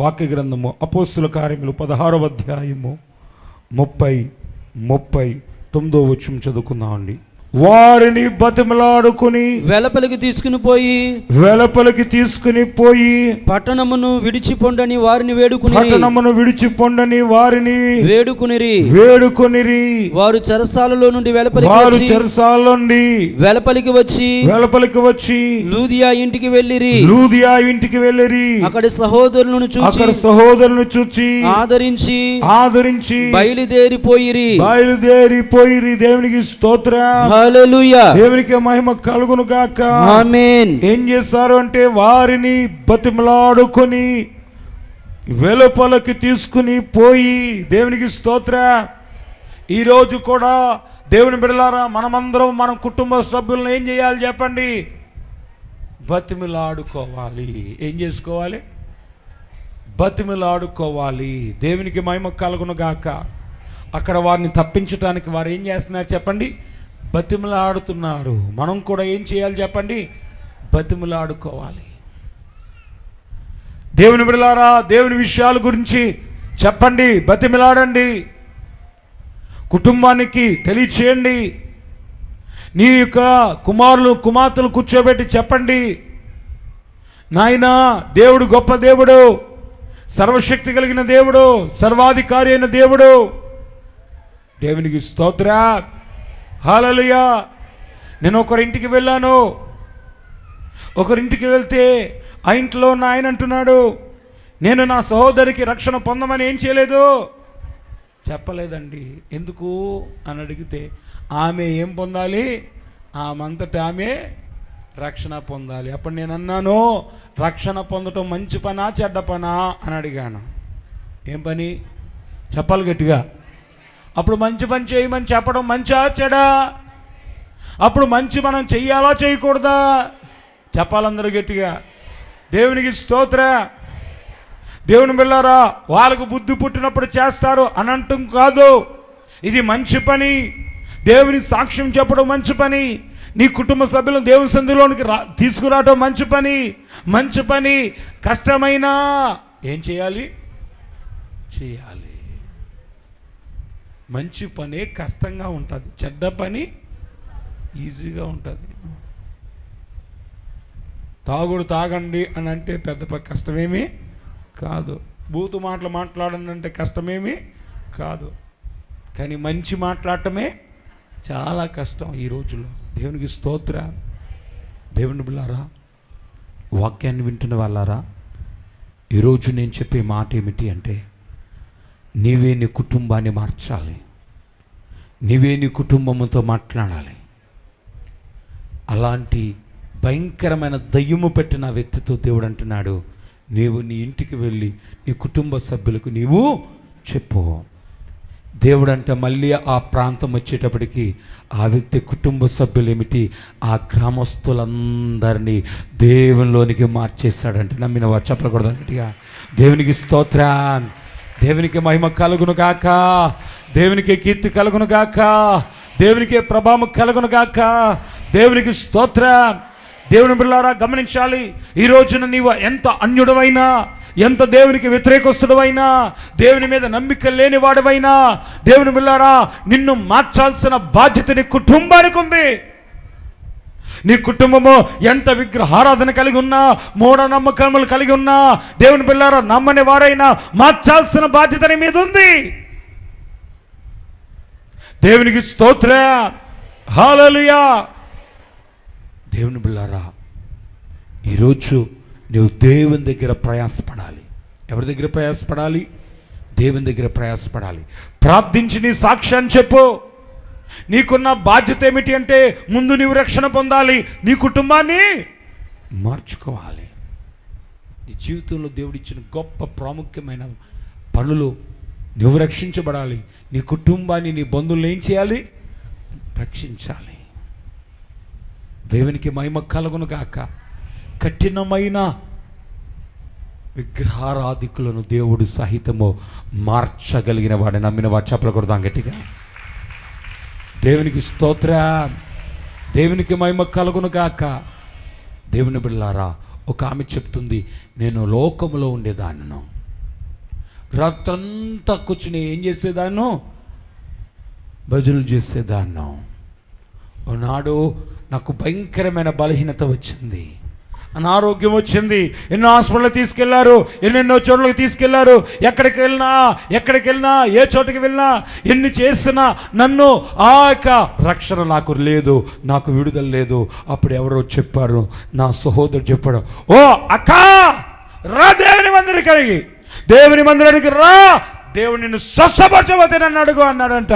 వాక్య గ్రంథము అపోస్తుల కార్యములు 16వ అధ్యాయము 39వ వచనం చదువుకుందామండి. వారిని బతిమలాడుకుని వెలుపలికి తీసుకుని పోయి పట్టణమును విడిచిపొండని వారిని వేడుకొనిరి. వారు చెరసాలలో నుండి వెలుపలికి వచ్చి లూదియా ఇంటికి వెళ్ళిరి. అక్కడి సహోదరులను చూచి ఆదరించి బయలుదేరిపోయిరి. దేవునికి స్తోత్రం. హల్లెలూయా. దేవునికి మహిమ కలుగును గాక. ఆమేన్. ఏం చేశారు అంటే వారిని బతిమలాడుకొని వెలుపలకి తీసుకుని పోయి, దేవునికి స్తోత్రం. ఈరోజు కూడా దేవుని బిడ్డలారా, మనమందరం మన కుటుంబ సభ్యులను ఏం చేయాలి చెప్పండి? బతిమలాడుకోవాలి. ఏం చేసుకోవాలి? బతిమలాడుకోవాలి. దేవునికి మహిమ కలుగును గాక. అక్కడ వారిని తప్పించడానికి వారు ఏం చేస్తున్నారు చెప్పండి? బతిమలాడుతున్నారు. మనం కూడా ఏం చేయాలి చెప్పండి? బతిమలాడుకోవాలి. దేవుని బిడ్డలారా, దేవుని విషయాల గురించి చెప్పండి, బతిమలాడండి. కుటుంబానికి తెలియచేయండి. నీ యొక్క కుమారులు కుమార్తెలు కూర్చోబెట్టి చెప్పండి, నాయనా దేవుడు గొప్ప దేవుడు, సర్వశక్తి కలిగిన దేవుడు, సర్వాధికారి అయిన దేవుడు. దేవునికి స్తోత్రం. హల్లెలూయా. నేను ఒకరింటికి వెళ్ళాను. ఒకరింటికి వెళ్తే ఆ ఇంట్లో ఉన్న ఆయన అంటున్నాడు, నేను నా సహోదరికి రక్షణ పొందమని ఏం చేయలేదు, చెప్పలేదండి. ఎందుకు అని అడిగితే, ఆమె ఏం పొందాలి? ఆమెంతటా ఆమె రక్షణ పొందాలి. అప్పుడు నేను అన్నాను, రక్షణ పొందటం మంచి పనా చెడ్డ పనా అని అడిగాను. ఏం పని చెప్పాలి గట్టిగా. అప్పుడు మంచి పని చేయమని చెప్పడం మంచా చెడా? అప్పుడు మంచి మనం చెయ్యాలా చేయకూడదా? చెప్పాలందరూ గట్టిగా. దేవునికి స్తోత్రం. దేవుని బిళ్ళారా, వాళ్ళకు బుద్ధి పుట్టినప్పుడు చేస్తారు అని అంటాం కాదు. ఇది మంచి పని. దేవుని సాక్ష్యం చెప్పడం మంచి పని. నీ కుటుంబ సభ్యులను దేవుని సంధిలోనికి తీసుకురావడం మంచి పని. మంచి పని కష్టమైనా ఏం చేయాలి? చేయాలి. మంచి పని కష్టంగా ఉంటుంది, చెడ్డ పని ఈజీగా ఉంటుంది. తాగండి అని అంటే పెద్ద కష్టమేమీ కాదు. బూతు మాటలు మాట్లాడండి అంటే కష్టమేమీ కాదు. కానీ మంచి మాట్లాడటమే చాలా కష్టం ఈ రోజుల్లో. దేవునికి స్తోత్రం. దేవుని బిళ్ళారా, వాక్యాన్ని వింటున్న వాళ్ళారా, ఈరోజు నేను చెప్పే మాట ఏమిటి అంటే, నీవే నీ కుటుంబాన్ని మార్చాలి. నీవే నీ కుటుంబంతో మాట్లాడాలి. అలాంటి భయంకరమైన దయ్యము పెట్టిన వ్యక్తితో దేవుడు అంటున్నాడు, నీవు నీ ఇంటికి వెళ్ళి నీ కుటుంబ సభ్యులకు నీవు చెప్పు. దేవుడు అంటే మళ్ళీ ఆ ప్రాంతం వచ్చేటప్పటికి ఆ వ్యక్తి కుటుంబ సభ్యులు ఏమిటి, ఆ గ్రామస్తులందరినీ దేవునిలోనికి మార్చేస్తాడంటే. నమ్మిన వారు చెప్పకూడదు గట్టిగా. దేవునికి స్తోత్రం. దేవునికి మహిమ కలుగును గాక. దేవునికి కీర్తి కలుగును గాక. దేవునికి ప్రభావం కలుగును గాక. దేవునికి స్తోత్రం. దేవుని బిడ్డలారా గమనించాలి, ఈ రోజున నీవు ఎంత అన్యుడవైనా, ఎంత దేవునికి వ్యతిరేకస్తుడవైనా, దేవుని మీద నమ్మిక లేని వాడవైనా, దేవుని బిడ్డలారా, నిన్ను మార్చాల్సిన బాధ్యత నీ కుటుంబానికి ఉంది. నీ కుటుంబము ఎంత విగ్రహారాధన కలిగి ఉన్నా, మూఢనమ్మకములు కలిగి ఉన్నా, దేవుని బిడ్డలారా నమ్మని వారైనా మార్చాల్సిన బాధ్యత నీ మీద ఉంది. దేవునికి స్తోత్రం. హల్లెలూయా. దేవుని బిడ్డలారా, ఈరోజు నువ్వు దేవుని దగ్గర ప్రయాసపడాలి. ఎవరి దగ్గర ప్రయాసపడాలి? దేవుని దగ్గర ప్రయాసపడాలి. ప్రార్థించి నీ సాక్ష్యాన్ని చెప్పు. నీకున్న బాధ్యత ఏమిటి అంటే, ముందు నీవు రక్షణ పొందాలి, నీ కుటుంబాన్ని మార్చుకోవాలి. నీ జీవితంలో దేవుడిచ్చిన గొప్ప ప్రాముఖ్యమైన పనులు, నువ్వు రక్షించబడాలి. నీ కుటుంబాన్ని, నీ బంధువులను ఏం చేయాలి? రక్షించాలి. దేవునికి మహిమ కలుగును గాక. కఠినమైన విగ్రహారాధికులను దేవుడు సహితము మార్చగలిగిన వాడు. నమ్మిన వాడు చెప్పకూడదాం గట్టిగా. దేవునికి స్తోత్రం. దేవునికి మహిమ కలుగును గాక. దేవుని బిడ్డలారా, ఒక ఆమె చెప్తుంది, నేను లోకములో ఉండేదాన్నను, రాత్రంతా కూర్చుని ఏం చేసేదాన్ని? భజనలు చేసేదాన్ని. ఒకనాడు నాకు భయంకరమైన బలహీనత వచ్చింది, అనారోగ్యం వచ్చింది. ఎన్నో హాస్పిటల్కి తీసుకెళ్లారు, ఎన్నెన్నో చోట్లకి తీసుకెళ్లారు. ఎక్కడికి వెళ్ళినా ఏ చోటుకి వెళ్ళినా ఎన్ని చేసినా నన్ను ఆ యొక్క రక్షణ నాకు లేదు, నాకు విడుదల లేదు. అప్పుడు ఎవరో చెప్పారు, నా సహోదరుడు చెప్పాడు, ఓ అక్క రా దేవుని మందిరానికి రా, దేవుని నిన్ను స్వస్థపరచబోతే నన్ను అడుగు అన్నాడంట.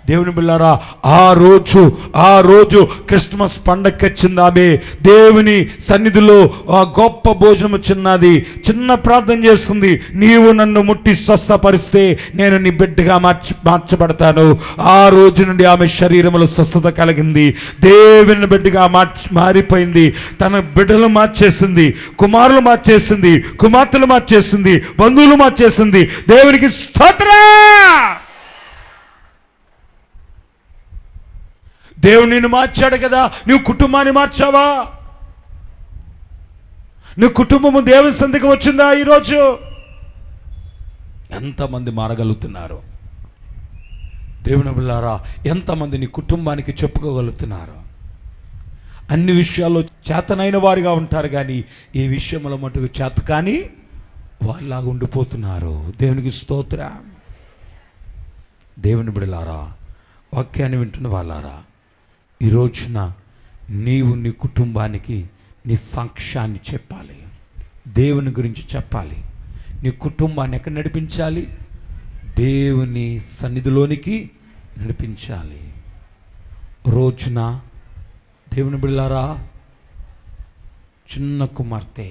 దేవుని బిళ్ళారా, ఆ రోజు క్రిస్మస్ పండగకి వచ్చింది ఆమె. దేవుని సన్నిధిలో ఆ గొప్ప భోజనం చిన్నది, చిన్న ప్రార్థన చేస్తుంది. నీవు నన్ను ముట్టి స్వస్థపరిస్తే నేను నీ బిడ్డగా మార్చబడతాను. ఆ రోజు నుండి ఆమె శరీరంలో స్వస్థత కలిగింది. దేవుని బిడ్డగా మారిపోయింది. తన బిడ్డలు మార్చేసింది, కుమారులు మార్చేసింది, కుమార్తెలు మార్చేసింది, బంధువులు మార్చేసింది. దేవునికి స్తోత్రం. దేవుడు నిన్ను మార్చాడు కదా, నువ్వు కుటుంబాన్ని మార్చావా? నువ్వు కుటుంబము దేవుని సంధికి వచ్చిందా? ఈరోజు ఎంతమంది మారగలుగుతున్నారు? దేవుని బిడ్డలారా, ఎంతమంది నీ కుటుంబానికి చెప్పుకోగలుగుతున్నారు? అన్ని విషయాల్లో చేతనైన వారిగా ఉంటారు, కానీ ఈ విషయంలో మటుకు చేత కానీ వాళ్ళలాగా ఉండిపోతున్నారు. దేవునికి స్తోత్రం. దేవుని బిడ్డలారా, వాక్యాన్ని వింటున్న వాళ్ళారా, ఈ రోజున నీవు నీ కుటుంబానికి నీ సాక్ష్యాన్ని చెప్పాలి, దేవుని గురించి చెప్పాలి. నీ కుటుంబాన్ని ఎక్కడ నడిపించాలి? దేవుని సన్నిధిలోనికి నడిపించాలి. రోజున దేవుని బిడ్డలారా, చిన్న కుమార్తె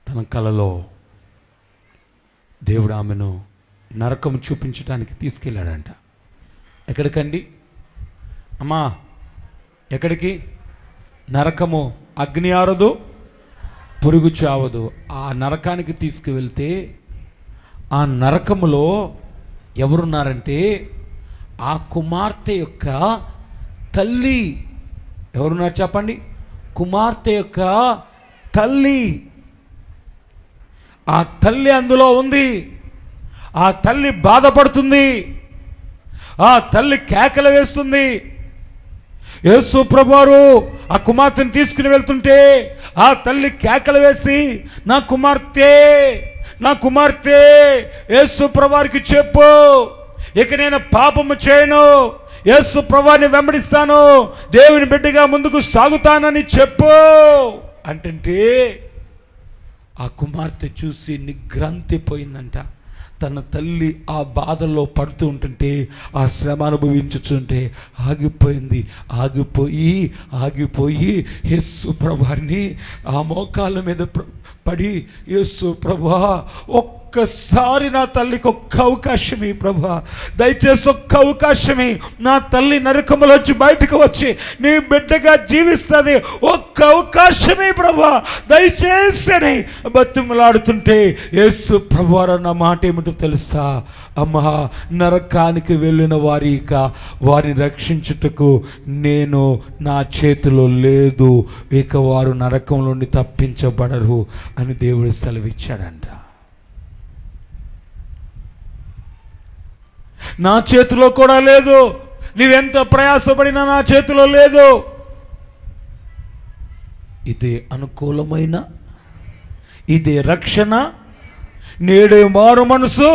తన కలలో దేవుడు ఆమెను నరకం చూపించడానికి తీసుకెళ్ళాడంట. ఎక్కడికండి అమ్మా? ఎక్కడికి? నరకము. అగ్ని ఆరదు, పురుగు చావదు. ఆ నరకానికి తీసుకువెళ్తే ఆ నరకములో ఎవరున్నారంటే ఆ కుమార్తె యొక్క తల్లి. ఎవరున్నారు చెప్పండి? కుమార్తె యొక్క తల్లి. ఆ తల్లి అందులో ఉంది. ఆ తల్లి బాధపడుతుంది, ఆ తల్లి కేకలు వేస్తుంది. యేసు ప్రభువారు ఆ కుమార్తెను తీసుకుని వెళ్తుంటే ఆ తల్లి కేకలు వేసి, నా కుమార్తె యేసు ప్రభువారికి చెప్పు, ఇక నేను పాపము చేయను, యేసు ప్రభువారిని వెంబడిస్తాను, దేవుని బిడ్డగా ముందుకు సాగుతానని చెప్పు అంటే ఆ కుమార్తె చూసి నిగ్రంథిపోయిందంట. తన తల్లి ఆ బాధల్లో పడుతూ ఉంటుంటే, ఆ శ్రమ అనుభవించుతుంటే ఆగిపోయి యేసు ప్రభువారిని ఆ మోకాళ్ళ మీద పడి, యేసు ప్రభువా ఒక్కసారి నా తల్లికి ఒక్క అవకాశమే ప్రభువా, దయచేసి ఒక్క అవకాశమే, నా తల్లి నరకములోంచి బయటకు వచ్చి నీ బిడ్డగా జీవిస్తుంది, ఒక్క అవకాశమే ప్రభువా దయచేసి అని బతిమలాడుతుంటే యేసు ప్రభువారు అన్న మాట ఏమిటో తెలుసా? అమ్మా, నరకానికి వెళ్ళిన వారిని రక్షించుటకు నేను నా చేతిలో లేదు, ఇక వారు నరకం నుండి తప్పించబడరు అని దేవుడు సెలవిచ్చాడంట. నా చేతిలో కూడా లేదు, నీవెంత ప్రయాసపడినా నా చేతిలో లేదు. ఇదే అనుకూలమైన, ఇదే రక్షణ, నేడే మారు మనసు,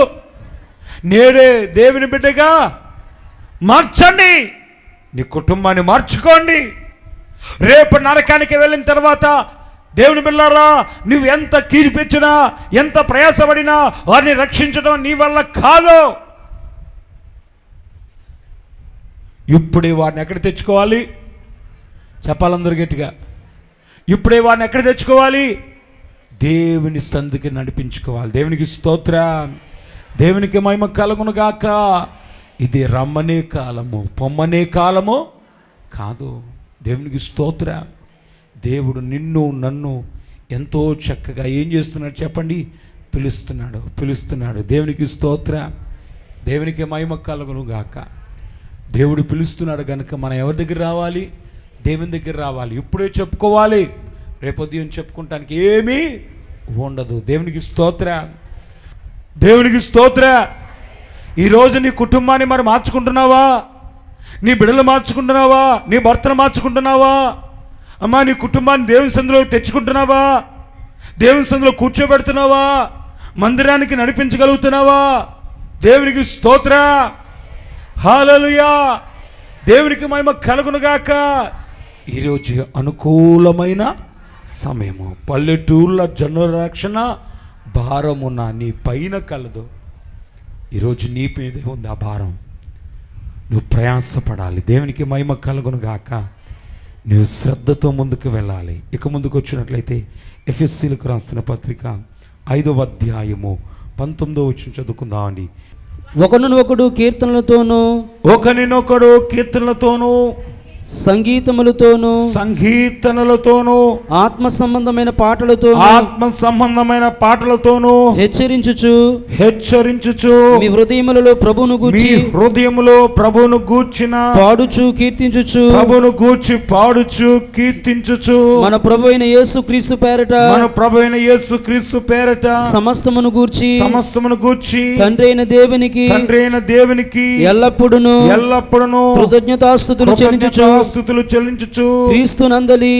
నేడే దేవుని బిడ్డగా మార్చండి, నీ కుటుంబాన్ని మార్చుకోండి. రేపు నరకానికి వెళ్ళిన తర్వాత దేవుని బిడ్డలారా, నువ్వు ఎంత కీర్పించినా, ఎంత ప్రయాసపడినా వారిని రక్షించడం నీ వల్ల కాదు. ఇప్పుడే వారిని ఎక్కడ తెచ్చుకోవాలి? చెప్పాలందరూ గట్టిగా. ఇప్పుడే వారిని ఎక్కడ తెచ్చుకోవాలి? దేవుని సంధికి నడిపించుకోవాలి. దేవునికి స్తోత్రం. దేవునికి మహిమ కలుగును గాక. ఇది రమ్మనే కాలము, పొమ్మనే కాలము కాదు. దేవునికి స్తోత్రం. దేవుడు నిన్ను నన్ను ఎంతో చక్కగా ఏం చేస్తున్నాడు చెప్పండి? పిలుస్తున్నాడు. దేవునికి స్తోత్రం. దేవునికి మహిమ కలుగును గాక. దేవుడు పిలుస్తున్నాడు కనుక మనం ఎవరి దగ్గర రావాలి? దేవుని దగ్గర రావాలి. ఇప్పుడే చెప్పుకోవాలి, రేపు ఉదయం చెప్పుకుంటానికి ఏమీ ఉండదు. దేవునికి స్తోత్ర, దేవునికి స్తోత్ర. ఈరోజు నీ కుటుంబాన్ని మరి మార్చుకుంటున్నావా? నీ బిడ్డలు మార్చుకుంటున్నావా? నీ భర్తను మార్చుకుంటున్నావా? అమ్మా, నీ కుటుంబాన్ని దేవుని సందులో తెచ్చుకుంటున్నావా? దేవుని సందులో కూర్చోబెడుతున్నావా? మందిరానికి నడిపించగలుగుతున్నావా? దేవునికి స్తోత్ర, హల్లెలూయా. దేవునికి మహిమ కలుగునుగాక. ఈరోజు అనుకూలమైన సమయము. పల్లెటూళ్ళ జనరక్షణ భారమున నీ పైన కలదు. ఈరోజు నీ మీదే ఉంది ఆ భారం. నువ్వు ప్రయాసపడాలి. దేవునికి మహిమ కలుగునుగాక. నువ్వు శ్రద్ధతో ముందుకు వెళ్ళాలి. ఇక ముందుకు వచ్చినట్లయితే ఎఫెసీయులకు రాసిన పత్రిక 5వ అధ్యాయము 19వ వచనం చదువుకుందాం అండి. ఒకరినొకడు కీర్తనలతోనూ సంగీతములతోనూ ఆత్మ సంబంధమైన పాటలతోనూ హెచ్చరించుచు మీ హృదయములలో ప్రభువును గూర్చిన పాడుచు కీర్తించుచు మన ప్రభువైన యేసుక్రీస్తు పేరట సమస్తమును గూర్చి తండ్రి అయిన దేవునికి ఎల్లప్పుడూ కృతజ్ఞతాస్తుతులు చెల్లించుచు క్రీస్తునందలి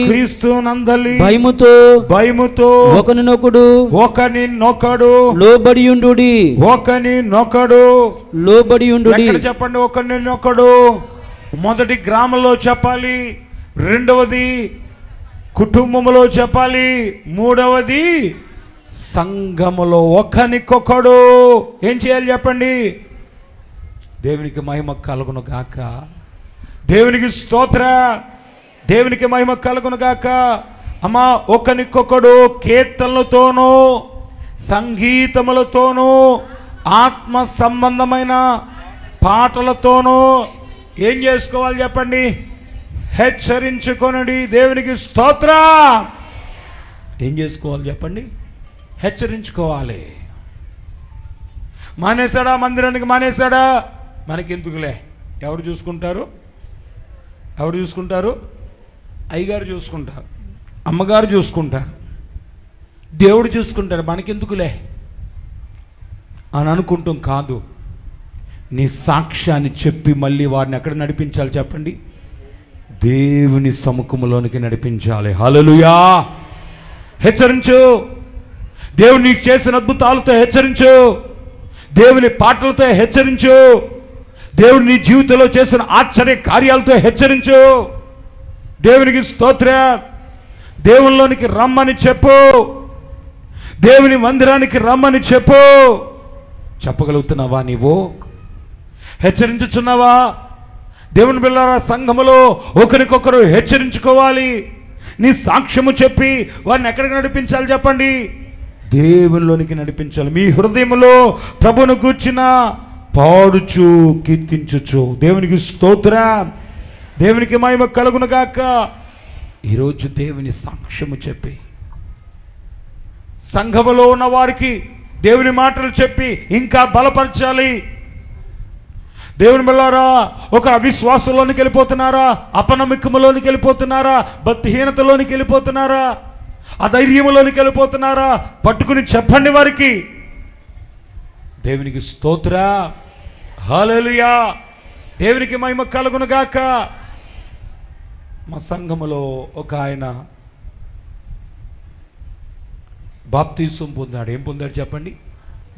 భయముతో ఒకనినొకడు లోబడియుండుడి. చెప్పండి, ఒకరినొకడు. మొదటి గ్రామంలో చెప్పాలి, రెండవది కుటుంబంలో చెప్పాలి, మూడవది సంఘములో. ఒకనికొకడు ఏం చేయాలి చెప్పండి? దేవునికి మహిమ కలుగును గాక. దేవునికి స్తోత్ర, దేవునికి మహిమ కలుగును గాక. అమ్మా, ఒకనికొకడు కీర్తనలతోనూ సంగీతములతోనూ ఆత్మ సంబంధమైన పాటలతోనూ ఏం చేసుకోవాలి చెప్పండి? హెచ్చరించుకొనుడి. దేవునికి స్తోత్ర. ఏం చేసుకోవాలి చెప్పండి? హెచ్చరించుకోవాలి. మానేశాడా? మందిరానికి మానేశాడా? మనకెందుకులే, ఎవరు చూసుకుంటారు? అయ్యగారు చూసుకుంటారు, అమ్మగారు చూసుకుంటారు, దేవుడు చూసుకుంటాడు, మనకెందుకులే అని అనుకుంటాం. కాదు, నీ సాక్ష్యాన్ని చెప్పి మళ్ళీ వారిని ఎక్కడ నడిపించాలి చెప్పండి? దేవుని సముఖంలోనికి నడిపించాలి. హల్లెలూయా. హెచ్చరించు. దేవుడు నీకు చేసిన అద్భుతాలతో హెచ్చరించు. దేవుని పాటలతో హెచ్చరించు. దేవుడు నీ జీవితంలో చేసిన ఆశ్చర్య కార్యాలతో హెచ్చరించు. దేవునికి స్తోత్ర. దేవునిలోనికి రమ్మని చెప్పు. దేవుని మందిరానికి రమ్మని చెప్పు. చెప్పగలుగుతున్నావా? నీవు హెచ్చరించుచున్నావా? దేవుని బిడ్డలారా, సంఘములో ఒకరికొకరు హెచ్చరించుకోవాలి. నీ సాక్ష్యము చెప్పి వారిని ఎక్కడికి నడిపించాలి చెప్పండి? దేవునిలోనికి నడిపించాలి. మీ హృదయములో ప్రభువును గూర్చిన పాడుచు కీర్తించుచు. దేవునికి స్తోత్ర, దేవునికి మహిమ కలుగునుగాక. ఈరోజు దేవుని సాక్ష్యము చెప్పి సంఘములో ఉన్న వారికి దేవుని మాటలు చెప్పి ఇంకా బలపరచాలి. దేవుని బిడ్డలారా, ఒక అవిశ్వాసంలోనికి వెళ్ళిపోతున్నారా? అపనమ్మకములోనికి వెళ్ళిపోతున్నారా? భక్తిహీనతలోనికి వెళ్ళిపోతున్నారా? అధైర్యములోనికి వెళ్ళిపోతున్నారా? పట్టుకుని చెప్పండి వారికి. దేవునికి స్తోత్ర, హల్లెలూయా. దేవునికి మహిమ కలుగునుగాక. మా సంఘములో ఒక ఆయన బాప్తీసం పొందాడు. ఏం పొందాడు చెప్పండి?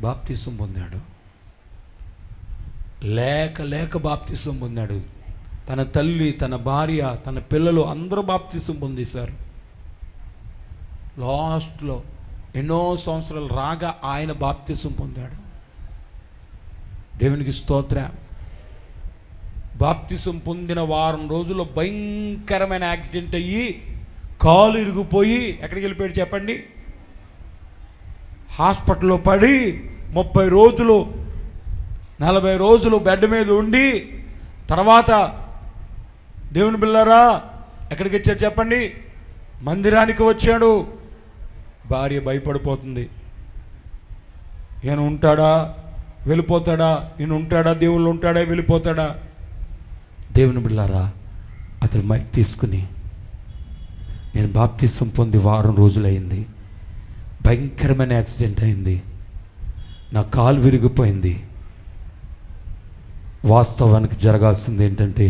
బాప్తీసం పొందాడు. లేక బాప్తీసం పొందాడు. తన తల్లి, తన భార్య, తన పిల్లలు అందరూ బాప్తీసం పొందేశారు. లాస్ట్లో ఎన్నో సంవత్సరాలు రాగా ఆయన బాప్తీసం పొందాడు. దేవునికి స్తోత్ర. బాప్తీసం పొందిన వారం రోజుల్లో భయంకరమైన యాక్సిడెంట్ అయ్యి కాలు ఇరిగిపోయి ఎక్కడికి వెళ్ళిపోయాడు చెప్పండి? హాస్పిటల్లో పడి 30 రోజులు 40 రోజులు బెడ్ మీద ఉండి తర్వాత దేవుని బిళ్ళారా ఎక్కడికి వచ్చాడు చెప్పండి? మందిరానికి వచ్చాడు. భార్య భయపడిపోతుంది. ఈయన ఉంటాడా వెళ్ళిపోతాడా? ఈయన ఉంటాడా దేవుళ్ళు ఉంటాడా వెళ్ళిపోతాడా? దేవుని బిళ్ళారా అతను మైక్ తీసుకుని, నేను బాప్తిసం పొంది వారం రోజులైంది, భయంకరమైన యాక్సిడెంట్ అయింది, నా కాలు విరిగిపోయింది. వాస్తవానికి జరగాల్సింది ఏంటంటే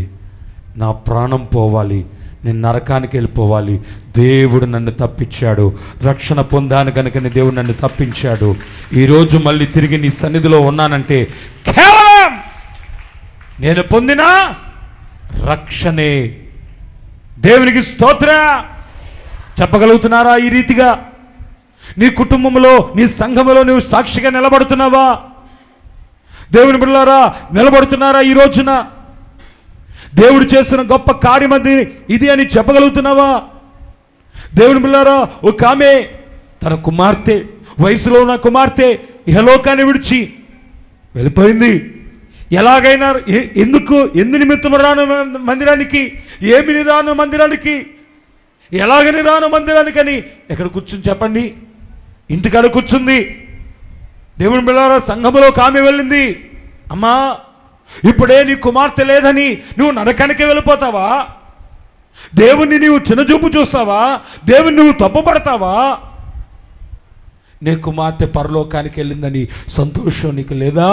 నా ప్రాణం పోవాలి, నేను నరకానికి వెళ్ళిపోవాలి. దేవుడు నన్ను తప్పించాడు, రక్షణ పొందాను కనుకని దేవుడు నన్ను తప్పించాడు. ఈరోజు మళ్ళీ తిరిగి నీ సన్నిధిలో ఉన్నానంటే కేవలం నేను పొందిన రక్షణే. దేవునికి స్తోత్ర. చెప్పగలుగుతున్నారా? ఈ రీతిగా నీ కుటుంబంలో, నీ సంఘములో నువ్వు సాక్షిగా నిలబడుతున్నావా? దేవుని బిడ్డలారా, నిలబడుతున్నారా? ఈ రోజున దేవుడు చేసిన గొప్ప కార్యం ఇది అని చెప్పగలుగుతున్నావా? దేవుని బిడ్డలారా, ఒక ఆమె తన కుమార్తె, వయసులో ఉన్న కుమార్తె ఇహలోకాన్ని విడిచి వెళ్ళిపోయింది. ఎలాగైనా ఎందు నిమిత్తం రాను మందిరానికి, ఏమిని రాను మందిరానికి, ఎలాగని రాను మందిరానికి అని ఎక్కడ కూర్చుని చెప్పండి? ఇంటికాడ కూర్చుంది. దేవుని బిడ్డలారా, సంఘములో ఆమె వెళ్ళింది. అమ్మా, ఇప్పుడే నీ కుమార్తె లేదని నువ్వు నరకానికి వెళ్ళిపోతావా? దేవుణ్ణి నీవు చిన్నచూపు చూస్తావా? దేవుని నువ్వు తప్పుపడతావా? నీ కుమార్తె పరలోకానికి వెళ్ళిందని సంతోషం నీకు లేదా?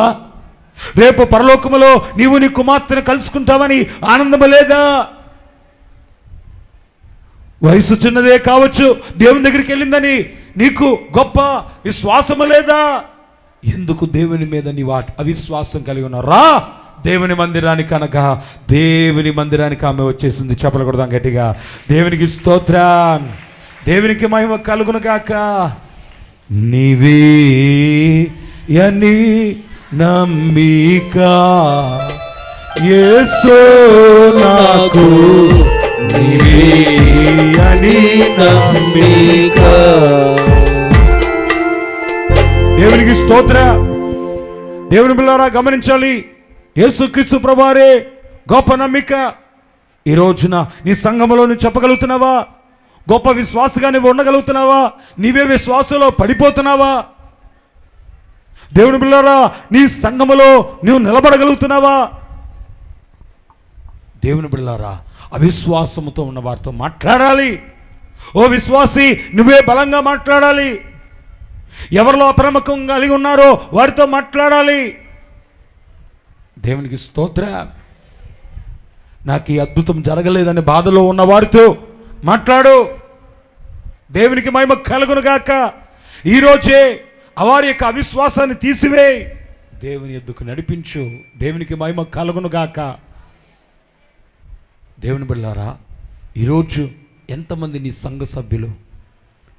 రేపు పరలోకములో నీవు నీ కుమార్తెను కలుసుకుంటావని ఆనందము లేదా? వయసు చిన్నదే కావచ్చు, దేవుని దగ్గరికి వెళ్ళిందని నీకు గొప్ప విశ్వాసము లేదా? ఎందుకు దేవుని మీద నీవు అవిశ్వాసం కలిగి ఉన్నారా? దేవుని మందిరానికి అనగా దేవుని మందిరానికి ఆమె వచ్చేసింది. చెప్పలు కొడదాం గట్టిగా. దేవునికి స్తోత్రం, దేవునికి మహిమ కలుగును గాక. నీవే యని నమ్మిక యేసు నాకు, నీవే యని నమ్మిక. దేవునికి స్తోత్ర. దేవుని బిడ్డలారా, గమనించాలి, యేసుక్రీస్తు ప్రభువారే గొప్ప నమ్మిక. ఈ రోజున నీ సంఘములో నువ్వు చెప్పగలుగుతున్నావా? గొప్ప విశ్వాసగా నువ్వు ఉండగలుగుతున్నావా? నీవే విశ్వాసంలో పడిపోతున్నావా? దేవుని బిడ్డలారా, నీ సంఘములో నువ్వు నిలబడగలుగుతున్నావా? దేవుని బిడ్డలారా, అవిశ్వాసముతో ఉన్న వారితో మాట్లాడాలి. ఓ విశ్వాసి, నువ్వే బలంగా మాట్లాడాలి. ఎవరిలో అప్రమత్తం కలిగి ఉన్నారో వారితో మాట్లాడాలి. దేవునికి స్తోత్ర. నాకు ఈ అద్భుతం జరగలేదని బాధలో ఉన్న వారితో మాట్లాడు. దేవునికి మహిమ కలుగును గాక. ఈరోజే వారి యొక్క అవిశ్వాసాన్ని తీసివేయి, దేవుని ఎద్దుకు నడిపించు. దేవునికి మహిమ కలుగును గాక. దేవుని బిడ్డలారా, ఈరోజు ఎంతమంది నీ సంఘ సభ్యులు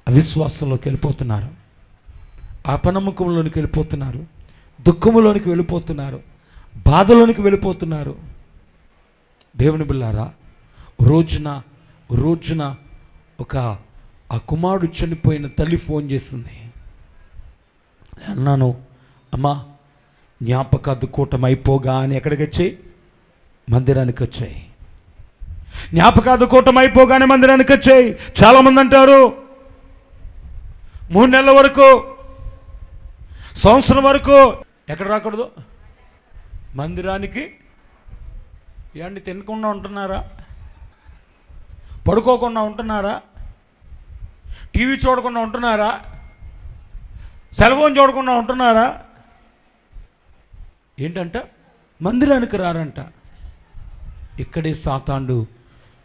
అవిశ్వాసంలోకి వెళ్ళిపోతున్నారు, అపనమ్మకంలోనికి వెళ్ళిపోతున్నారు, దుఃఖములోనికి వెళ్ళిపోతున్నారు, బాధలోనికి వెళ్ళిపోతున్నారు. దేవుని బిడ్డలారా, రోజున ఆ కుమారుడు చనిపోయిన తల్లి ఫోన్ చేసింది. అన్నాను, అమ్మా, జ్ఞాపకార్థ కూటమి అయిపోగానే ఎక్కడికి వచ్చాయి? మందిరానికి వచ్చాయి. జ్ఞాపకార్థ కూటమి అయిపోగానే మందిరానికి వచ్చాయి. చాలామంది అంటారు 3 నెలల వరకు, సంవత్సరం వరకు ఎక్కడ రాకూడదు? మందిరానికి. ఏంటి, తినకుండా ఉంటున్నారా? పడుకోకుండా ఉంటున్నారా? టీవీ చూడకుండా ఉంటున్నారా? సెల్ ఫోన్ చూడకుండా ఉంటున్నారా? ఏంటంట? మందిరానికి రారంట. ఇక్కడే సాతానుడు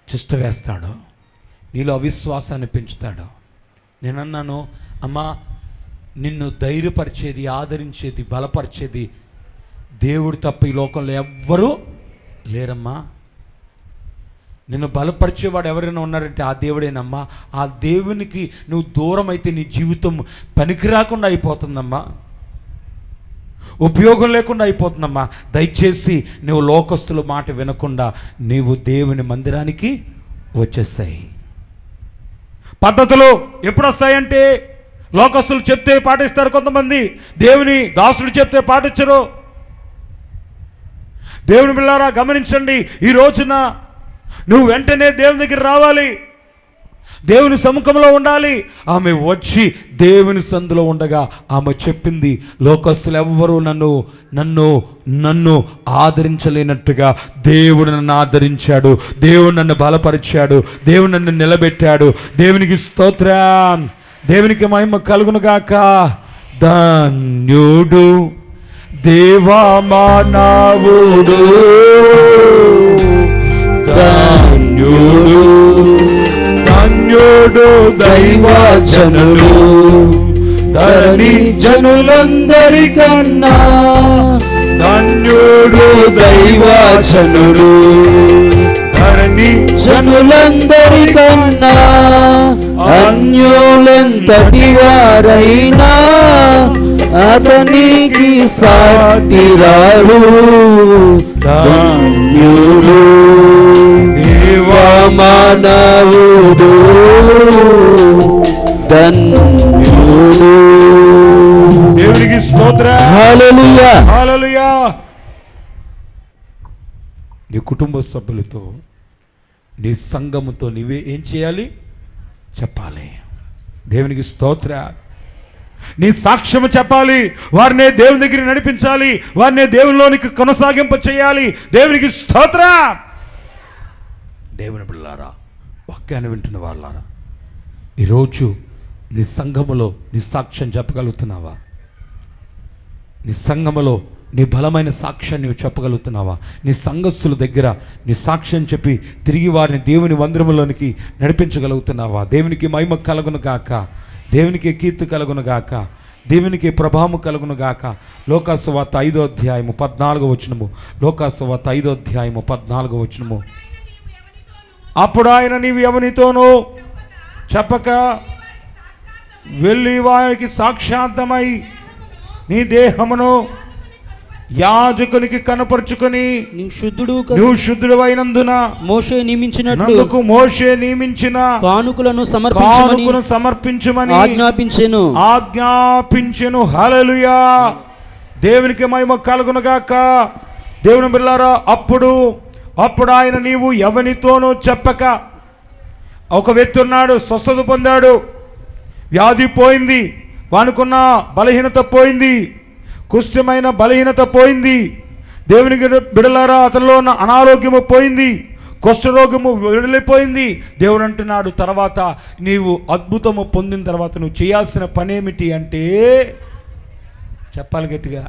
చిష్ట వేస్తాడు, నీలో అవిశ్వాసాన్ని పెంచుతాడు. నేనన్నాను, అమ్మా, నిన్ను ధైర్యపరిచేది, ఆదరించేది, బలపరిచేది దేవుడు తప్ప ఈ లోకంలో ఎవ్వరూ లేరమ్మా. నిన్ను బలపరిచేవాడు ఎవరైనా ఉన్నారంటే ఆ దేవుడేనమ్మా. ఆ దేవునికి నువ్వు దూరం అయితే నీ జీవితం పనికిరాకుండా అయిపోతుందమ్మా, ఉపయోగం లేకుండా అయిపోతుందమ్మా. దయచేసి నువ్వు లోకస్తుల మాట వినకుండా నీవు దేవుని మందిరానికి వచ్చేస్తాయి. పద్ధతులు ఎప్పుడు వస్తాయంటే, లోకస్తులు చెప్తే పాటిస్తారు కొంతమంది, దేవుని దాసుడు చెప్తే పాటించరు. దేవుని బిడ్డలారా, గమనించండి, ఈ రోజున నువ్వు వెంటనే దేవుని దగ్గర రావాలి, దేవుని సముఖంలో ఉండాలి. ఆమె వచ్చి దేవుని సందులో ఉండగా ఆమె చెప్పింది, లోకస్తులు ఎవ్వరూ నన్ను ఆదరించలేనట్టుగా దేవుడు నన్ను ఆదరించాడు, దేవుడు నన్ను బలపరిచాడు, దేవుడు నన్ను నిలబెట్టాడు. దేవునికి స్తోత్రం, దేవునికి మహిమ కలుగును గాక. ధన్యుడు దేవా మానవుడు, ధన్యుడు ధన్యుడు దైవజనులు, ధరణి జనులందరికన్నా ధన్యుడు దైవజనుడు, ధరణి జనులందరికన్నా అన్యులెంతటి వారైనా అతనికి సాటిరారు. ధన్యుడు దేవా మానవుడు, ధన్యుడు. దేవునికి స్తోత్రం. హల్లెలూయా. హల్లెలూయా. నీ కుటుంబ సభ్యులతో, నీ సంఘముతో నీవే ఏం చేయాలి? చెప్పాలి. దేవునికి స్తోత్ర. నీ సాక్ష్యము చెప్పాలి. వారినే దేవుని దగ్గరికి నడిపించాలి. వారినే దేవునిలోనికి కొనసాగింప చేయాలి. దేవునికి స్తోత్ర. దేవుని బిడ్డలారా, వాక్యాన్ని వింటున్న వాళ్ళారా, ఈరోజు నీ సంఘములో నీ సాక్ష్యం చెప్పగలుగుతున్నావా? నీ సంఘములో నీ బలమైన సాక్ష్యాన్ని నువ్వు చెప్పగలుగుతున్నావా? నీ సంఘస్థుల దగ్గర నీ సాక్ష్యం చెప్పి తిరిగి వారిని దేవుని మందిరములోనికి నడిపించగలుగుతున్నావా? దేవునికి మహిమ కలుగును గాక, దేవునికి కీర్తి కలుగును గాక, దేవునికి ప్రభావము కలుగును గాక. లోకాసువార్త 5వ అధ్యాయము 14వ వచనము. లోకాసువార్త 5వ అధ్యాయము 14వ వచనము. అప్పుడు ఆయన నీవు ఎవనితోనూ చెప్పక వెళ్ళి వారికి సాక్షాత్తమై నీ దేహమును యాజకునికి కనపరుచుకొని నువ్వు శుద్ధుడు అయినందున మోషే నియమించిన కానుకలను సమర్పించమని ఆజ్ఞాపించెను. హల్లెలూయా. దేవునికి మహిమ కలుగును గాక. దేవుని బిడ్డలారా, అప్పుడు ఆయన నీవు ఎవనితోనూ చెప్పక, ఒక వ్యక్తి ఉన్నాడు, స్వస్థత పొందాడు, వ్యాధి పోయింది, వానుకున్న బలహీనత పోయింది, కుష్ఠమైన బలహీనత పోయింది. దేవునికి బిడలారా, అతనిలో ఉన్న అనారోగ్యము పోయింది, కుష్ఠరోగము విడుదలైపోయింది. దేవుడు అంటున్నాడు, తర్వాత నీవు అద్భుతము పొందిన తర్వాత నువ్వు చేయాల్సిన పనేమిటి అంటే చెప్పాలి గట్టిగా.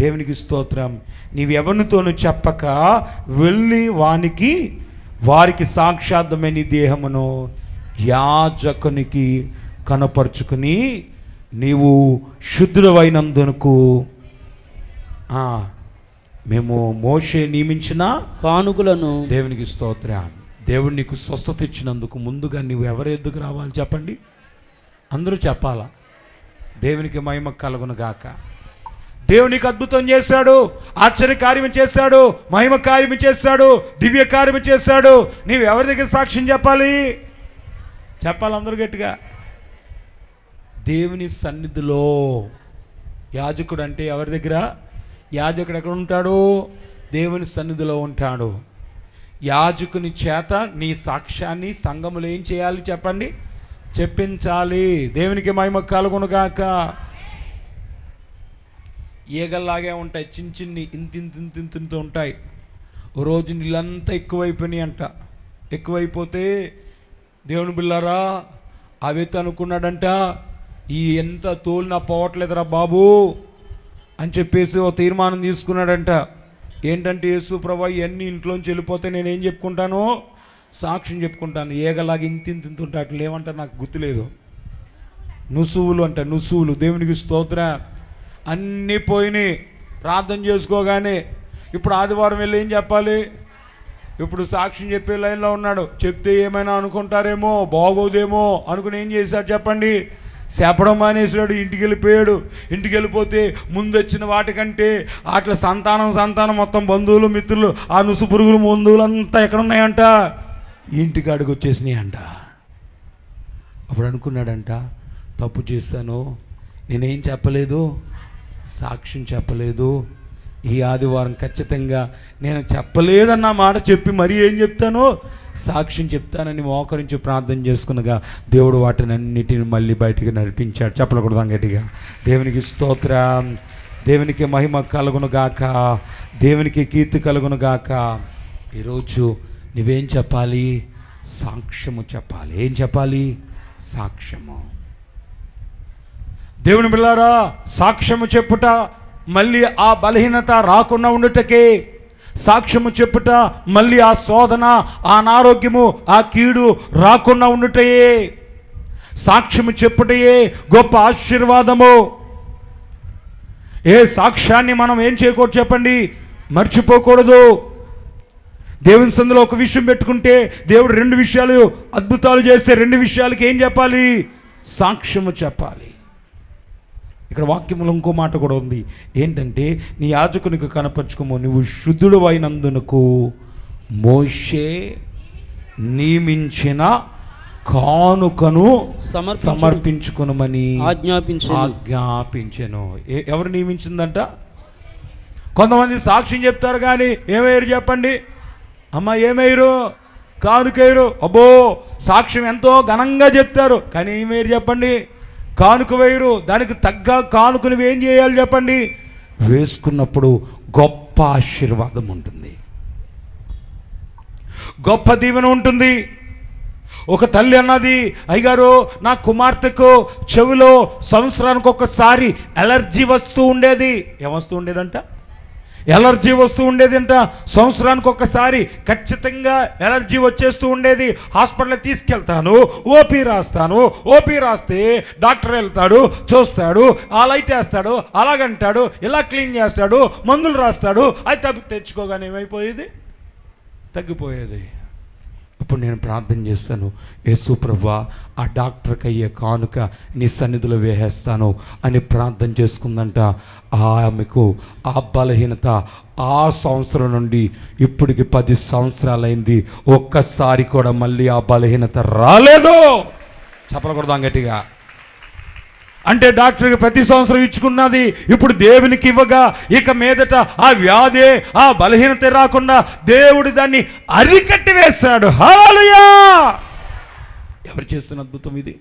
దేవునికి స్తోత్రం. నీవు ఎవరితోనూ చెప్పక వెళ్ళి వారికి సాక్షాత్తమైన నీ దేహమును యాజకునికి కనపరుచుకుని నీవు శుద్ధుడవైనందునకు మేము మోషే నియమించిన కానుకలను. దేవునికి స్తోత్రం. దేవుడు నీకు స్వస్థత ఇచ్చినందుకు ముందుగా నీవు ఎవరి ఎద్దుకు రావాలి చెప్పండి? అందరూ చెప్పాలా? దేవునికి మహిమ కలుగును గాక. దేవునికి అద్భుతం చేశాడు, ఆశ్చర్య కార్యం చేశాడు, మహిమ కార్యం చేశాడు, దివ్య కార్యం చేశాడు. నీవు ఎవరి దగ్గర సాక్ష్యం చెప్పాలి? అందరూ గట్టిగా. దేవుని సన్నిధిలో. యాజకుడు అంటే ఎవరి దగ్గర? యాజకుడు ఎక్కడ ఉంటాడు? దేవుని సన్నిధిలో ఉంటాడు. యాజకుని చేత నీ సాక్ష్యాన్ని సంఘములో ఏం చేయాలి చెప్పండి? చెప్పించాలి. దేవునికి మహిమ కలుగును గాక. ఈగల్లాగే ఉంటాయి, చిన్ని ఇంతింత ఉంటాయి. ఓ రోజు నీళ్ళంతా ఎక్కువైపోయినాయి అంట. ఎక్కువైపోతే దేవుని బిళ్ళారా, ఆ వ్యక్తి అనుకున్నాడంట, ఈ ఎంత తోలినా పోవట్లేదురా బాబు అని చెప్పేసి ఓ తీర్మానం తీసుకున్నాడంట. ఏంటంటే, యేసు ప్రభా ఇవన్నీ ఇంట్లోంచి వెళ్ళిపోతే నేనేం చెప్పుకుంటాను? సాక్ష్యం చెప్పుకుంటాను. ఏగలాగా ఇంతింత ఉంటా, అట్లా ఏమంటారు నాకు గుర్తులేదు. నుసువులు అంట, నుసువులు. దేవునికి స్తోత్రం. అన్నీ పోయినాయి. ప్రార్థన చేసుకోగానే ఇప్పుడు ఆదివారం వెళ్ళి ఏం చెప్పాలి? ఇప్పుడు సాక్ష్యం చెప్పే లైన్లో ఉన్నాడు. చెప్తే ఏమైనా అనుకుంటారేమో, బాగోదేమో అనుకుని ఏం చేశాడు చెప్పండి? చెప్పడం మానేసాడు. ఇంటికి వెళ్ళిపోయాడు. ఇంటికి వెళ్ళిపోతే ముందు వచ్చిన వాటికంటే అట్లా సంతానం మొత్తం బంధువులు, మిత్రులు, ఆ నుసు పురుగులు, మందువులు అంతా ఎక్కడున్నాయంట? ఇంటికి అడుగు వచ్చేసినాయి అంట. అప్పుడు అనుకున్నాడంట, తప్పు చేశాను, నేనేం చెప్పలేదు, సాక్ష్యం చెప్పలేదు. ఈ ఆదివారం ఖచ్చితంగా నేను చెప్పలేదన్న మాట చెప్పి మరీ ఏం చెప్తాను? సాక్ష్యం చెప్తానని మోకరించి ప్రార్థన చేసుకునగా దేవుడు వాటిని అన్నిటిని మళ్ళీ బయటికి నడిపించాడు. చెప్పకూడదాం గట్టిగా. దేవునికి స్తోత్రం. దేవునికి మహిమ కలుగును గాక. దేవునికి కీర్తి కలుగును గాక. ఈరోజు నువ్వేం చెప్పాలి? సాక్ష్యము చెప్పాలి. ఏం చెప్పాలి? సాక్ష్యము. దేవుని బిడ్డలారా, సాక్ష్యము చెప్పుట మళ్ళీ ఆ బలహీనత రాకుండా ఉండుటకే, సాక్ష్యము చెప్పుట మళ్ళీ ఆ శోధన, ఆ అనారోగ్యము, ఆ కీడు రాకుండా ఉండుటయే, సాక్ష్యము చెప్పుటయే గొప్ప ఆశీర్వాదము. ఏ సాక్ష్యాన్ని మనం ఏం చేయకూడదు చెప్పండి, మర్చిపోకూడదు. దేవుని సందులో ఒక విషయం పెట్టుకుంటే దేవుడు 2 విషయాలు అద్భుతాలు చేస్తే 2 విషయాలకి ఏం చెప్పాలి, సాక్ష్యము చెప్పాలి. ఇక్కడ వాక్యంలో ఇంకో మాట కూడా ఉంది, ఏంటంటే నీ యాజకునికి కనపరచుకోము, నువ్వు శుద్ధుడు అయినందునకు మోషే నియమించిన కానుకను సమర్పించుకొనుమని ఆజ్ఞాపించెను. ఎవరు నియమించిందంట? కొంతమంది సాక్ష్యం చెప్తారు కానీ ఏమయ్యారు చెప్పండి అమ్మ, ఏమయ్యారు? కానుకయ్యారు. అబ్బో, సాక్ష్యం ఎంతో ఘనంగా చెప్తారు కానీ ఏమయ్యారు చెప్పండి, కానుక వేయరు. దానికి తగ్గ కానుకను ఏం చేయాలి చెప్పండి, వేసుకున్నప్పుడు గొప్ప ఆశీర్వాదం ఉంటుంది, గొప్ప దీవెన ఉంటుంది. ఒక తల్లి అన్నది, అయ్యగారు నా కుమార్తెకు చెవిలో సంవత్సరానికి ఒకసారి ఎలర్జీ వస్తూ ఉండేది. ఏమొస్తూ ఉండేదంట? ఎలర్జీ వస్తూ ఉండేదంట. సంవత్సరానికి ఒకసారి ఖచ్చితంగా ఎలర్జీ వచ్చేస్తూ ఉండేది. హాస్పిటల్కి తీసుకెళ్తాను, ఓపీ రాస్తాను. ఓపీ రాస్తే డాక్టర్ వెళ్తాడు, చూస్తాడు, ఆ లైట్ వేస్తాడు, అలాగంటాడు, ఇలా క్లీన్ చేస్తాడు, మందులు రాస్తాడు. అది తెచ్చుకోగానే ఏమైపోయేది, తగ్గిపోయేది. ఇప్పుడు నేను ప్రార్థన చేస్తాను, యేసు ప్రభువా ఆ డాక్టర్కి అయ్యే కానుక నీ సన్నిధిలో వేసేస్తాను అని ప్రార్థన చేసుకుందంట. ఆమెకు ఆ బలహీనత ఆ సంవత్సరం నుండి ఇప్పటికి 10 సంవత్సరాలైంది, ఒక్కసారి కూడా మళ్ళీ ఆ బలహీనత రాలేదు. చెప్పకూడదాం గట్టిగా. అంటే డాక్టర్కి ప్రతి సంవత్సరం ఇచ్చుకున్నది ఇప్పుడు దేవునికి ఇవ్వగా ఇక మీదట ఆ వ్యాధి, ఆ బలహీనత రాకుండా దేవుడు దాన్ని అరికట్టి వేస్తాడు. హల్లెలూయా! ఎవరు చేస్తున్న అద్భుతం ఇది?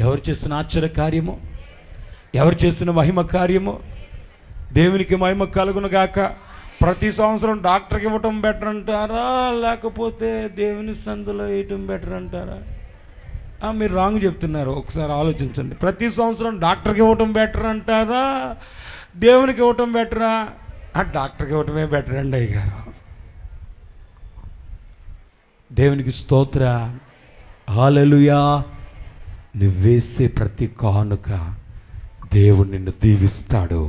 ఎవరు చేస్తున్న ఆశ్చర్య కార్యము? ఎవరు చేస్తున్న మహిమ కార్యము? దేవునికి మహిమ కలుగును గాక. ప్రతి సంవత్సరం డాక్టర్కి ఇవ్వటం బెటర్ అంటారా, లేకపోతే దేవుని సందులో వేయటం బెటర్ అంటారా? మీరు రాంగ్ చెప్తున్నారు. ఒకసారి ఆలోచించండి. ప్రతి సంవత్సరం డాక్టర్కి ఇవ్వటం బెటర్ అంటారా, దేవునికి ఇవ్వటం బెటరా? డాక్టర్కి ఇవ్వటమే బెటర్ అండి అయ్యగారు. దేవునికి స్తోత్ర. హల్లెలూయా. నువ్వు వేసే ప్రతి కానుక దేవుడు నిన్ను దీవిస్తాడు,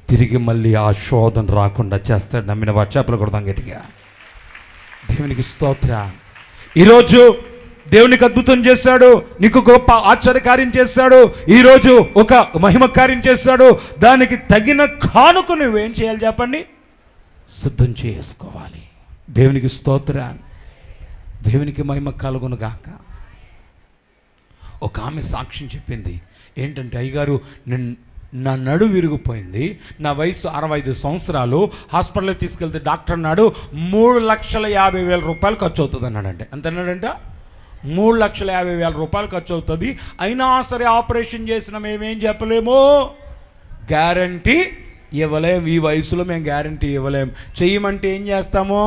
తిరిగి మళ్ళీ ఆ శోధన రాకుండా చేస్తాడు. నమ్మిన వారు చేపలు కొడదాం గట్టిగా. దేవునికి స్తోత్ర. ఈరోజు దేవునికి అద్భుతం చేశాడు, నీకు గొప్ప ఆశ్చర్యకార్యం చేశాడు, ఈరోజు ఒక మహిమ కార్యం చేశాడు. దానికి తగిన కానుక నువ్వేం చేయాలి చెప్పండి, సిద్ధం చేసుకోవాలి. దేవునికి స్తోత్ర. దేవునికి మహిమ కలుగును గాక. ఒక ఆమె సాక్ష్యం చెప్పింది ఏంటంటే, అయ్యగారు నా నడు విరిగిపోయింది, నా వయసు 65 సంవత్సరాలు, హాస్పిటల్కి తీసుకెళ్తే డాక్టర్ అన్నాడు 3,50,000 రూపాయలు ఖర్చు అవుతుంది అన్నాడంటే. ఎంత అన్నాడంట? 3,50,000 రూపాయలు ఖర్చు అవుతుంది. అయినా సరే ఆపరేషన్ చేసిన మేమేం చెప్పలేము, గ్యారంటీ ఇవ్వలేం. ఈ వయసులో మేము గ్యారంటీ ఇవ్వలేం. చెయ్యమంటే ఏం చేస్తాము,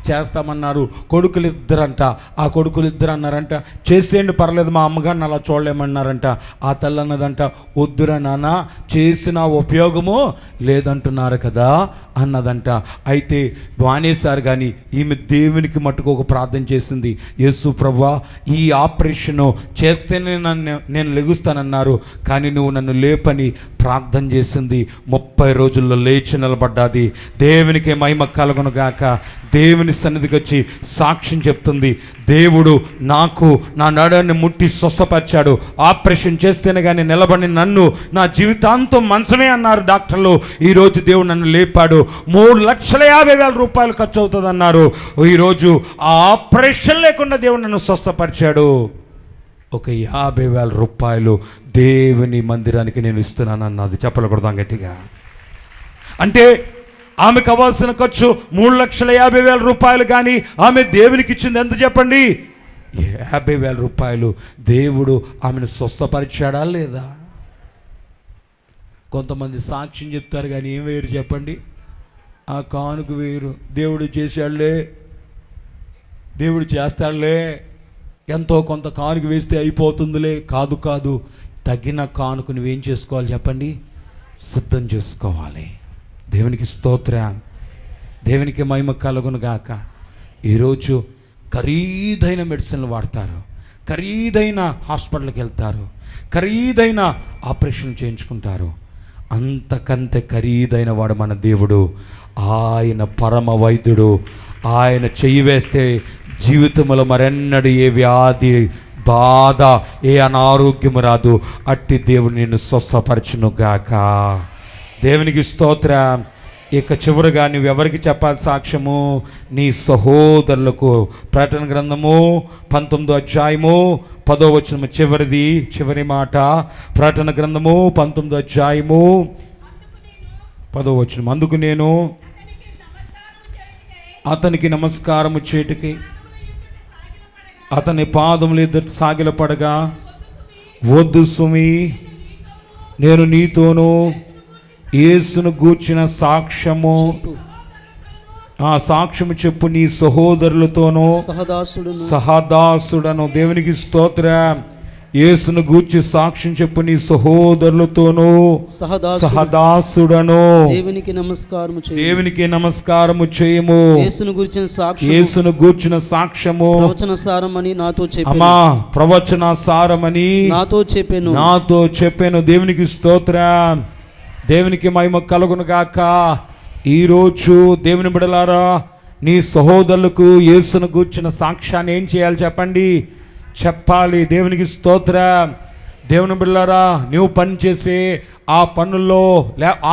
చేస్తామన్నారు. కొడుకులిద్దరంట. ఆ కొడుకులిద్దరు అన్నారంట, చేసేయండి పర్లేదు, మా అమ్మగారిని అలా చూడలేమన్నారంట. ఆ తల్లి అన్నదంట, వద్దురా నాన్న, చేసిన ఉపయోగము లేదంటున్నారు కదా అన్నదంట. అయితే మానేశారు కానీ ఈమె దేవునికి మట్టుకు ఒక ప్రార్థన చేసింది. యేసు ప్రభువా, ఈ ఆపరేషను చేస్తేనే నేను లెగుస్తానన్నారు, కానీ నువ్వు నన్ను లేపని ప్రార్థన చేసింది. 30 రోజుల్లో లేచి నిలబడ్డాది. దేవునికి మహిమ కలుగును గాక. దేవుని సన్నిధికి వచ్చి సాక్ష్యం చెప్తుంది, దేవుడు నాకు నా నడాన్ని ముట్టి స్వస్థపరిచాడు, ఆపరేషన్ చేస్తేనే కానీ నిలబడి నన్ను నా జీవితాంతం మంచమే అన్నారు డాక్టర్లు. ఈరోజు దేవుడు నన్ను లేపాడు. 3,50,000 రూపాయలు ఖర్చు అవుతుంది అన్నారు. ఈరోజు ఆ ఆపరేషన్ లేకుండా దేవుడు నన్ను స్వస్థపరిచాడు. ఒక 50,000 రూపాయలు దేవుని మందిరానికి నేను ఇస్తున్నాను అన్నది. చెప్పకూడదాం గట్టిగా. అంటే ఆమె కావాల్సిన ఖర్చు 3,50,000 రూపాయలు, కానీ ఆమె దేవునికి ఇచ్చింది ఎంత చెప్పండి, 50,000 రూపాయలు. దేవుడు ఆమెను స్వస్థపరిచాడా లేదా? కొంతమంది సాక్ష్యం చెప్తారు కానీ ఏం వేరు చెప్పండి, ఆ కానుక వేరు. దేవుడు చేశాడులే, దేవుడు చేస్తాడులే, ఎంతో కొంత కానుక వేస్తే అయిపోతుందిలే, కాదు కాదు, తగిన కానుక నువ్వేం చేసుకోవాలి చెప్పండి, సిద్ధం చేసుకోవాలి. దేవునికి స్తోత్రం, దేవునికి మహిమ కలుగును గాక. ఈరోజు ఖరీదైన మెడిసిన్లు వాడతారు, ఖరీదైన హాస్పిటల్కి వెళ్తారు, ఖరీదైన ఆపరేషన్ చేయించుకుంటారు. అంతకంటే ఖరీదైన వాడు మన దేవుడు. ఆయన పరమ వైద్యుడు. ఆయన చెయ్యి వేస్తే జీవితంలో మరెన్నడూ ఏ వ్యాధి, బాధ, ఏ అనారోగ్యము రాదు. అట్టి దేవుడు నిన్ను స్వస్థపరచునుగాక. దేవునికి స్తోత్రం. ఇక చివరిగా నువ్వు ఎవరికి చెప్పాలి సాక్ష్యము? నీ సహోదరులకు. ప్రకటన గ్రంథము 19వ అధ్యాయము 10వ వచనము చివరి మాట. ప్రకటన గ్రంథము 19వ అధ్యాయము 10వ వచనం. అందుకు నేను అతనికి నమస్కారము చేటుకి అతని పాదములు ఎదురు సాగిలపడగా, వద్దు సుమి, నేను నీతోనూ యేసును గూర్చిన సాక్ష్యము చెప్పు నీ సహోదరులతోనూ సహదాసుడను. దేవునికి స్తోత్రం. యేసును గూర్చి సాక్ష్యం చెప్పు నీ సహోదరులతోనూ సహదాసుడను. దేవునికి నమస్కారము చేయము. యేసును గూర్చిన సాక్ష్యము ప్రవచనసారమని నాతో చెప్పెను. అమ్మా, ప్రవచనసారమని నాతో చెప్పాను. దేవునికి స్తోత్రం. దేవునికి మహిమ కలుగును గాక. ఈరోజు దేవుని బిడ్డలారా, నీ సహోదరులకు యేసును గూర్చిన సాక్ష్యాన్ని ఏం చేయాలి చెప్పండి, చెప్పాలి. దేవునికి స్తోత్రం. దేవుని బిడ్డలారా, నువ్వు పనిచేసే ఆ పనుల్లో,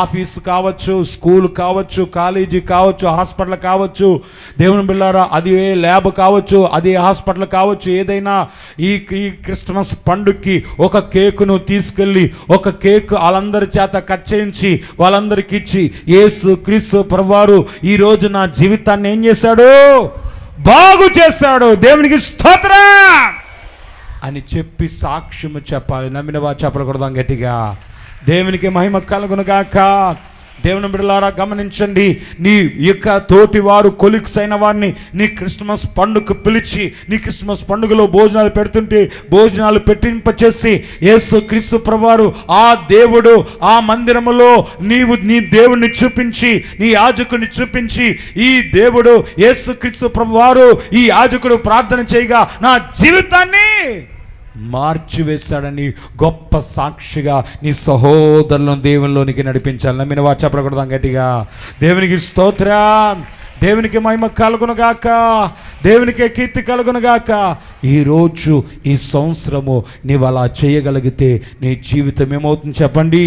ఆఫీసు కావచ్చు, స్కూల్ కావచ్చు, కాలేజీ కావచ్చు, హాస్పిటల్ కావచ్చు, దేవుని బిడ్డలారా, అది ఏ ల్యాబ్ కావచ్చు, అది హాస్పిటల్ కావచ్చు, ఏదైనా ఈ క్రిస్మస్ పండుగకి ఒక కేకును తీసుకెళ్ళి ఒక కేక్ వాళ్ళందరి చేత కట్ చేయించి వాళ్ళందరికి ఇచ్చి, యేసు క్రీస్తు ప్రభువారు ఈరోజు నా జీవితాన్ని ఏం చేశాడు, బాగు చేశాడు, దేవునికి స్తోత్రం అని చెప్పి సాక్ష్యము చెప్పాలి. నమ్మిన వారు చెప్పకూడదాం గట్టిగా. దేవునికి మహిమ కలుగును గాక. దేవుని బిడ్డలారా గమనించండి, నీ యొక్క తోటి వారు, కొలిక్స్ అయిన వారిని నీ క్రిస్మస్ పండుగకు పిలిచి, నీ క్రిస్మస్ పండుగలో భోజనాలు పెడుతుంటే భోజనాలు పెట్టింపచేసి, యేసు క్రీస్తు ప్రభువారు ఆ దేవుడు ఆ మందిరములో నీవు నీ దేవుణ్ణి చూపించి, నీ యాజకుని చూపించి, ఈ దేవుడు యేసు క్రీస్తు ప్రభువారు ఈ యాజకుడు ప్రార్థన చేయగా నా జీవితాన్ని మార్చివేశాడని గొప్ప సాక్షిగా నీ సహోదరులను దేవునిలోనికి నడిపించాలి. నమ్మిన వారు చెప్పకూడదాం గట్టిగా. దేవునికి స్తోత్రం. దేవునికి మహిమ కలుగునుగాక. దేవునికి కీర్తి కలుగునుగాక. ఈరోజు ఈ సంవత్సరము నీవు అలా చేయగలిగితే నీ జీవితం ఏమవుతుంది చెప్పండి,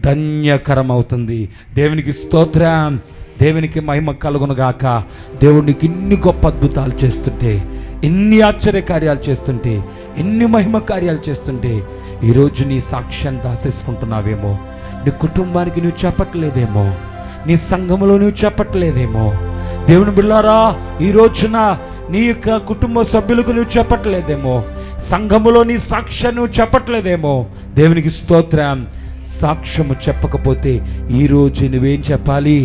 ధన్యకరం అవుతుంది. దేవునికి స్తోత్రం. దేవునికి మహిమ కలుగునుగాక. దేవుడు నీకు ఇన్ని గొప్ప అద్భుతాలు చేస్తుంటే, ఎన్ని ఆశ్చర్య కార్యాలు చేస్తుంటే, ఎన్ని మహిమ కార్యాలు చేస్తుంటే, ఈరోజు నీ సాక్ష్యాన్ని దాసేసుకుంటున్నావేమో, నీ కుటుంబానికి నువ్వు చెప్పట్లేదేమో, నీ సంఘములో నువ్వు చెప్పట్లేదేమో. దేవుని బిడ్డలారా, ఈ రోజున నీ యొక్క కుటుంబ సభ్యులకు నువ్వు చెప్పట్లేదేమో, సంఘములో నీ సాక్ష్యాన్ని నువ్వు చెప్పట్లేదేమో. దేవునికి స్తోత్రం. సాక్ష్యము చెప్పకపోతే ఈరోజు నువ్వేం చెప్పాలి,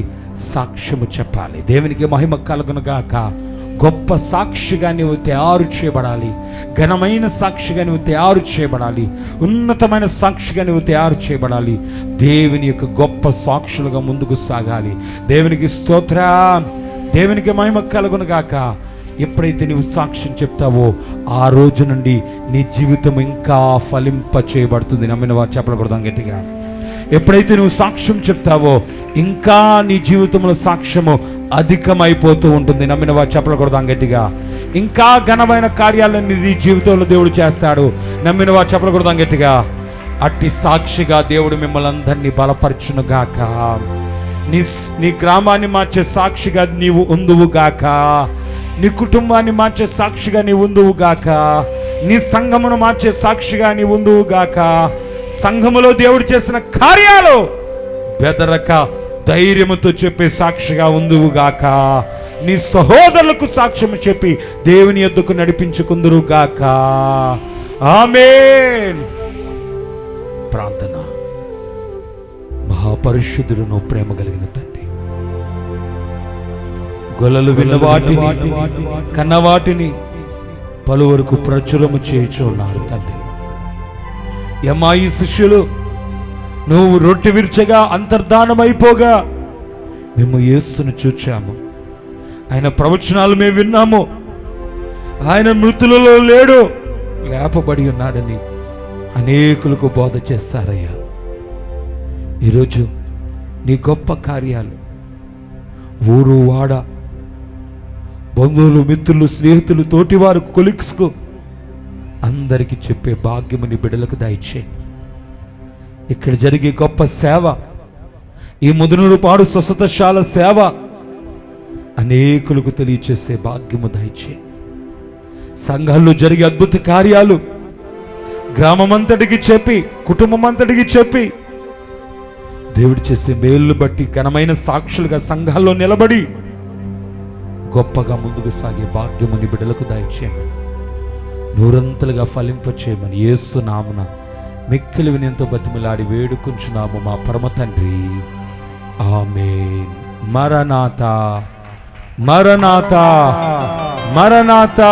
సాక్ష్యము చెప్పాలి. దేవునికి మహిమ కలుగునుగాక. గొప్ప సాక్షిగా నువ్వు తయారు చేయబడాలి. ఘనమైన సాక్షిగా నువ్వు తయారు చేయబడాలి. ఉన్నతమైన సాక్షిగా నువ్వు తయారు చేయబడాలి. దేవుని యొక్క గొప్ప సాక్షులుగా ముందుకు సాగాలి. దేవునికి స్తోత్రం. దేవునికి మహిమ కలుగునుగాక. ఎప్పుడైతే నువ్వు సాక్ష్యం చెప్తావో ఆ రోజు నుండి నీ జీవితం ఇంకా ఫలింప చేయబడుతుంది. నమ్మిన వారు చెప్పకూడదాం గట్టిగా. ఎప్పుడైతే నువ్వు సాక్ష్యం చెప్తావో ఇంకా నీ జీవితంలో సాక్ష్యము అధికమైపోతూ ఉంటుంది. నమ్మిన వారు చెప్పకూడదాం గట్టిగా. ఇంకా ఘనమైన కార్యాలన్నీ నీ జీవితంలో దేవుడు చేస్తాడు. నమ్మిన వారు చెప్పకూడదాం గట్టిగా. అట్టి సాక్షిగా దేవుడు మిమ్మల్ని అందరినీ బలపరచునుగాక. నీ గ్రామాన్ని మార్చే సాక్షిగా నీవు ఉందువుగాక. నీ కుటుంబాన్ని మార్చే సాక్షిగా నీవు ఉందువుగాక. నీ సంఘమును మార్చే సాక్షిగా నీవు ఉందువుగాక. సంఘములో దేవుడు చేసిన కార్యాలు బెదరక ధైర్యముతో చెప్పే సాక్షిగా ఉందువుగాక. నీ సహోదరులకు సాక్ష్యం చెప్పి దేవుని యొద్దకు నడిపించుకుందురుగాక. ఆమేన్. ప్రార్థన. మహాపరిశుద్ధుడును ప్రేమ కలిగిన తండ్రి, గొల్లలు విన్న వాటిని, కన్న వాటిని పలువరకు ప్రచురము చేయుచున్నారు తండ్రి. ఎమ్మాయి శిష్యులు నువ్వు రొట్టె విరిచగా అంతర్ధానమైపోగా మేము యేసును చూచాము, ఆయన ప్రవచనాలు మేము విన్నాము, ఆయన మృతులలో లేడు, లేపబడి ఉన్నాడని అనేకులకు బోధ చేస్తారయ్యా. ఈరోజు నీ గొప్ప కార్యాలు ఊరు వాడ బంధువులు, మిత్రులు, స్నేహితులు, తోటివారు, కొలిక్స్కు అందరికీ చెప్పే భాగ్యము నీ బిడ్డలకు దయచేయండి. ఇక్కడ జరిగే గొప్ప సేవ, ఈ ముదునూరు పాడు స్వస్థతశాల సేవ అనేకులకు తెలియచేసే భాగ్యము దయచేయండి. సంఘాల్లో జరిగే అద్భుత కార్యాలు గ్రామమంతటికి చెప్పి, కుటుంబమంతటికి చెప్పి, దేవుడు చేసే మేలు బట్టి ఘనమైన సాక్షులుగా సంఘాల్లో నిలబడి గొప్పగా ముందుకు సాగే భాగ్యము నీ బిడ్డలకు దయచేయమని, నూరంతలుగా ఫలింపచేయమని యేసు నామమున మిక్కిలి వినయంతో బతిమిలాడి వేడుకుంటున్నాము మా పరమ తండ్రి. ఆమేన్. మరణాతా మరణాతా మరణాతా.